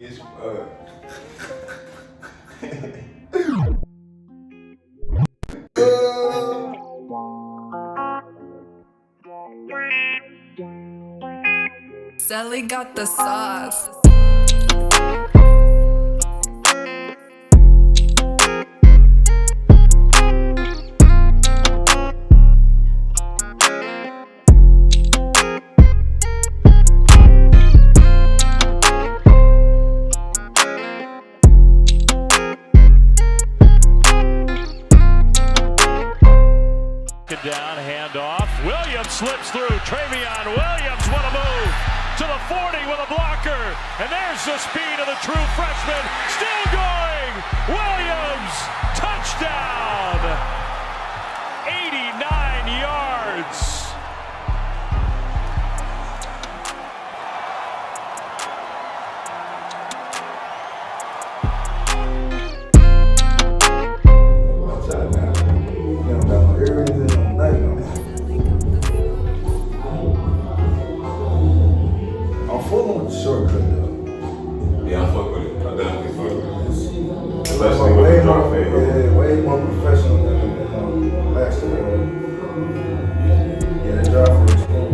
It's Celly got the sauce. Down, handoff. Williams slips through. Trayveon Williams, what a move. To the 40 with a blocker. And there's the speed of the true freshman. Still going. Williams, touchdown. 89 yards. shortcut though. Yeah, I fuck with it. I definitely fuck with it. It's Especially like with the drop way more professional than last year. Yeah, the drive for the school.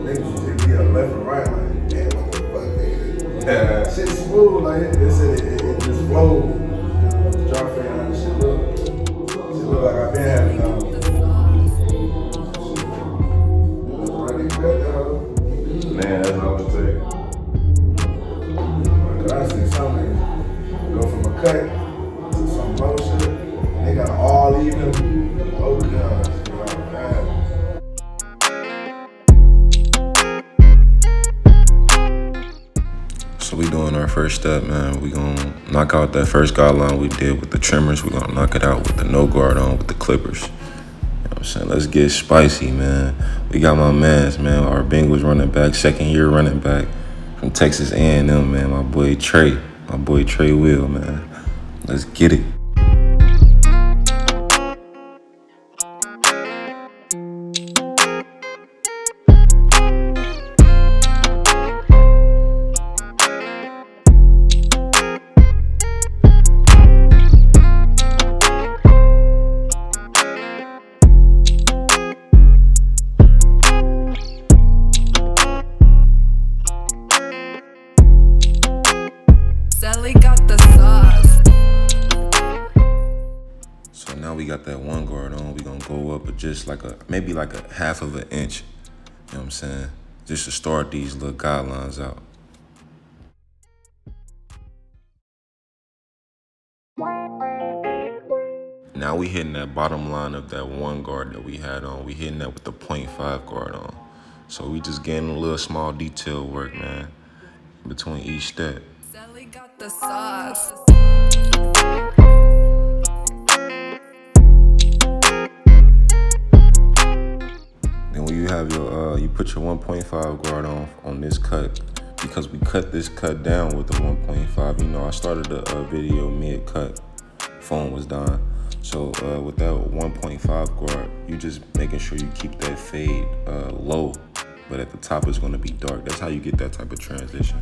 Niggas used to be a left and right, like, damn, what the fuck, nigga? Yeah. Shit smooth, like it said it just flowed. The drop for and shit look like I've been having running cut, man, that's all it takes. I see something go from a cut to some motion. They got all even. Oh god, So we doing our first step, man. We gonna knock out that first guideline we did with the trimmers. We gonna knock it out with the no guard on with the clippers. You know what I'm saying? Let's get spicy, man. We got my mans, man. Our Bengals running back, second-year running back from Texas A&M, man. My boy Trayveon, man. Let's get it. Celly got the sauce. So now we got that one guard on. We gonna go up with just maybe like a half of an inch. You know what I'm saying? Just to start these little guidelines out. Now we hitting that bottom line of that one guard that we had on. We hitting that with the 0.5 guard on. So we just getting a little small detail work, man, between each step. Celly got the sauce. Then when you have your, you put your 1.5 guard on this cut, because we cut this cut down with the 1.5. You know, I started the video mid-cut, phone was dying. So with that 1.5 guard, you just making sure you keep that fade low, but at the top it's gonna be dark. That's how you get that type of transition.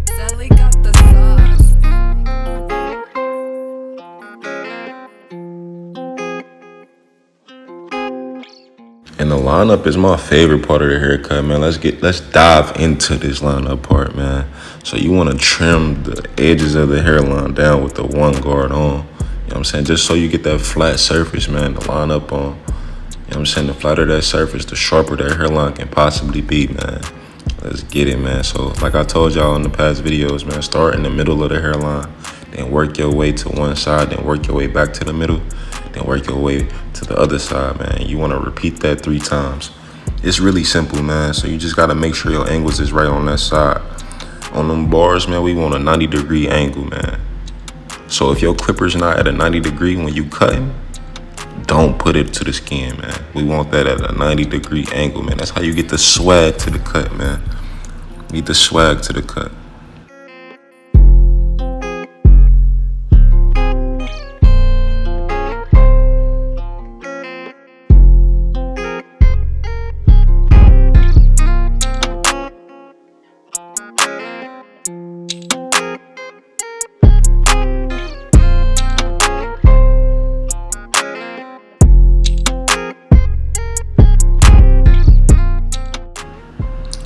Celly got the sauce. And the lineup is my favorite part of the haircut, man. Let's dive into this lineup part, man. So you want to trim the edges of the hairline down with the one guard on. You know what I'm saying? Just so you get that flat surface, man, to line up on. You know what I'm saying? The flatter that surface, the sharper that hairline can possibly be, man. Let's get it, man. So like I told y'all in the past videos, man, start in the middle of the hairline, then work your way to one side, then work your way back to the middle, then work your way to the other side, man. You want to repeat that 3 times. It's really simple, man. So you just got to make sure your angles is right on that side. On them bars, man, we want a 90-degree angle, man. So if your clipper's not at a 90 degree when you cutting, don't put it to the skin, man. We want that at a 90-degree angle, man. That's how you get the swag to the cut, man. You get the swag to the cut.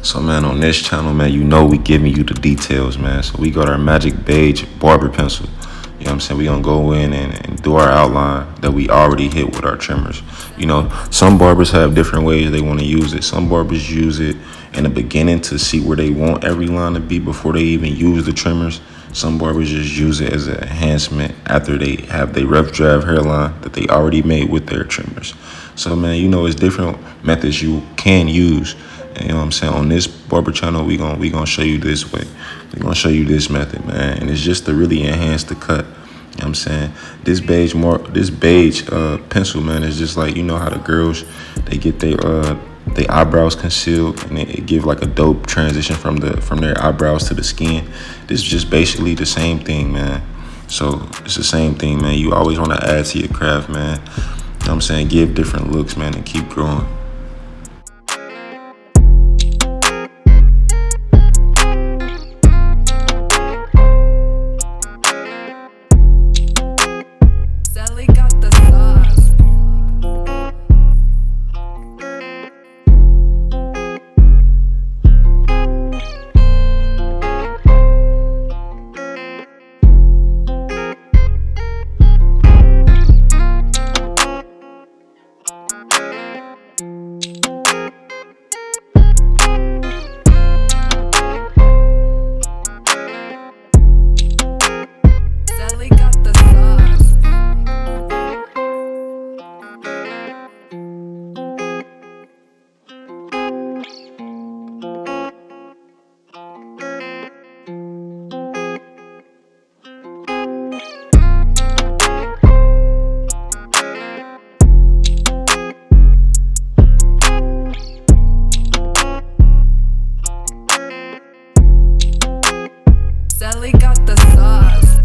So, man, on this channel, man, you know we giving you the details, man. So we got our Magic Beige Barber pencil. You know what I'm saying? We gonna go in and do our outline that we already hit with our trimmers. You know, some barbers have different ways they want to use it. Some barbers use it in the beginning to see where they want every line to be before they even use the trimmers. Some barbers just use it as an enhancement after they have their rough draft hairline that they already made with their trimmers. So, man, you know, it's different methods you can use. You know what I'm saying? On this barber channel, we gonna show you this way. We gonna show you this method, man. And it's just to really enhance the cut. You know what I'm saying? This beige pencil, man, is just like, you know how the girls, they get their eyebrows concealed and it give like a dope transition from their eyebrows to the skin. This is just basically the same thing, man. So it's the same thing, man. You always want to add to your craft, man. You know what I'm saying? Give different looks, man, and keep growing. Celly got the sauce. Celly got the sauce. Celly got the sauce.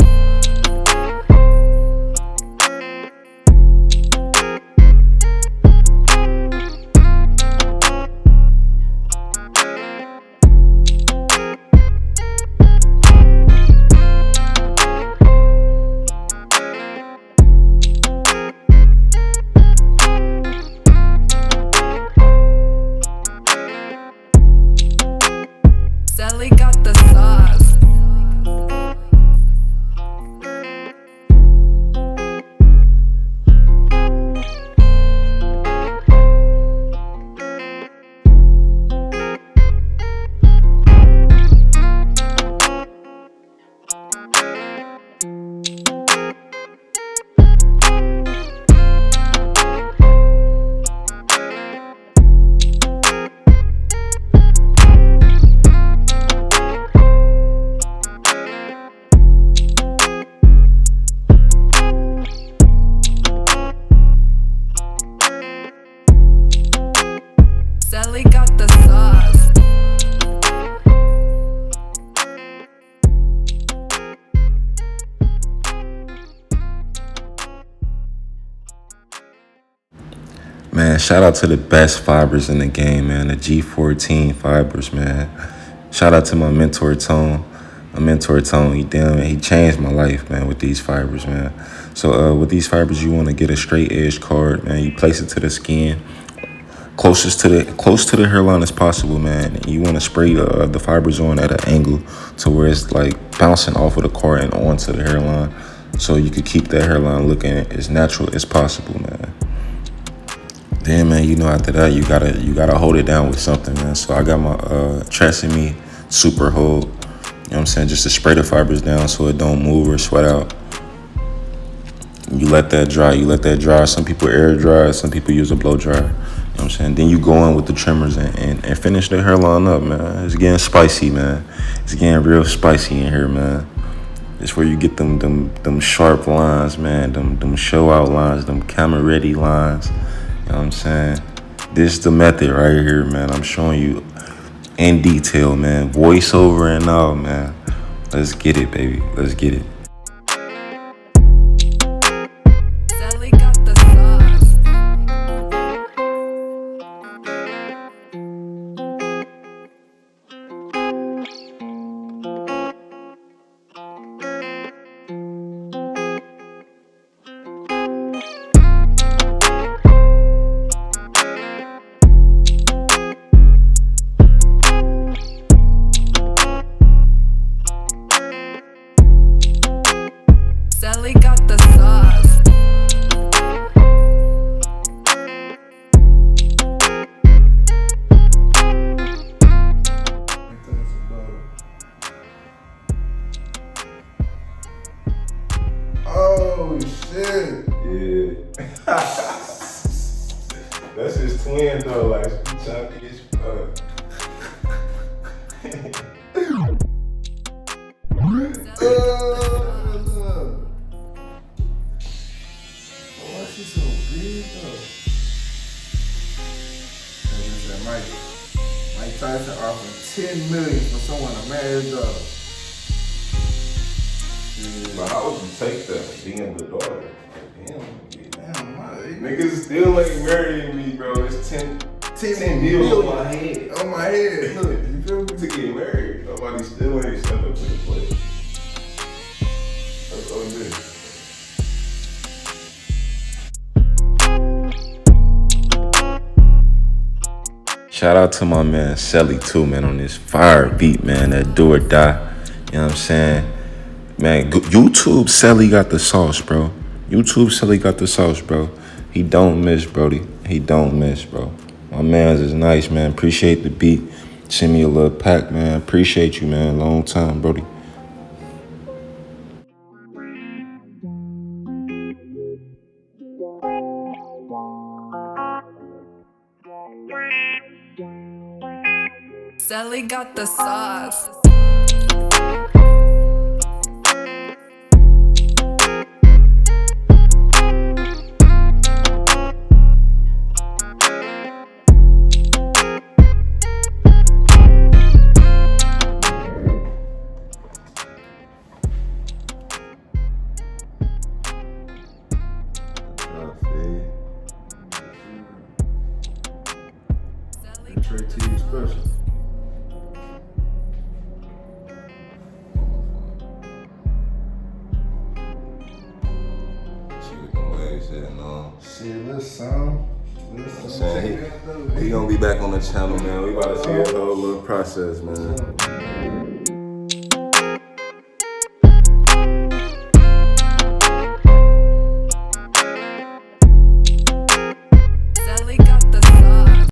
Celly got the sauce. Celly got the sauce. Man, shout out to the best fibers in the game, man. The G14 fibers, man. Shout out to my mentor, Tone. He changed my life, man, with these fibers, man. So with these fibers, you want to get a straight edge card, man. You place it to the skin, close to the hairline as possible, man. And you want to spray the fibers on at an angle to where it's like bouncing off of the card and onto the hairline, so you could keep that hairline looking as natural as possible, man. Then, man, you know, after that, you gotta hold it down with something, man. So I got my Tresemme Super Hold. You know what I'm saying? Just to spray the fibers down so it don't move or sweat out. You let that dry. Some people air dry, some people use a blow dryer. You know what I'm saying? Then you go in with the trimmers and finish the hairline up, man. It's getting spicy, man. It's getting real spicy in here, man. It's where you get them sharp lines, man. Them show out lines, them camera ready lines. You know what I'm saying? This the method right here, man. I'm showing you in detail, man. Voiceover and all, man. Let's get it, baby. Let's get it. Celly got the sauce. Celly got the sauce. Oh shit. Yeah. That's his twin though, like chunky as fuck. Why she so big though? Mike Tyson offered $10 million for someone to marry his daughter. But how would you take that? Being the daughter. Damn, Niggas still ain't marrying me, bro. It's 10 mil on my head. On my head. Look, you feel me? To get married. Nobody still ain't stepped up to the plate. That's all it is. Shout out to my man Celly too, man, on this fire beat, man. That do or die. You know what I'm saying? Man, YouTube Celly got the sauce, bro. YouTube Celly got the sauce, bro. He don't miss, Brody. He don't miss, bro. My man's is nice, man. Appreciate the beat. Send me a little pack, man. Appreciate you, man. Long time, Brody. Celly got the sauce. Trey TV special. Shit, let's sound. He gonna be back on the channel, man. We about to see his whole little process, man.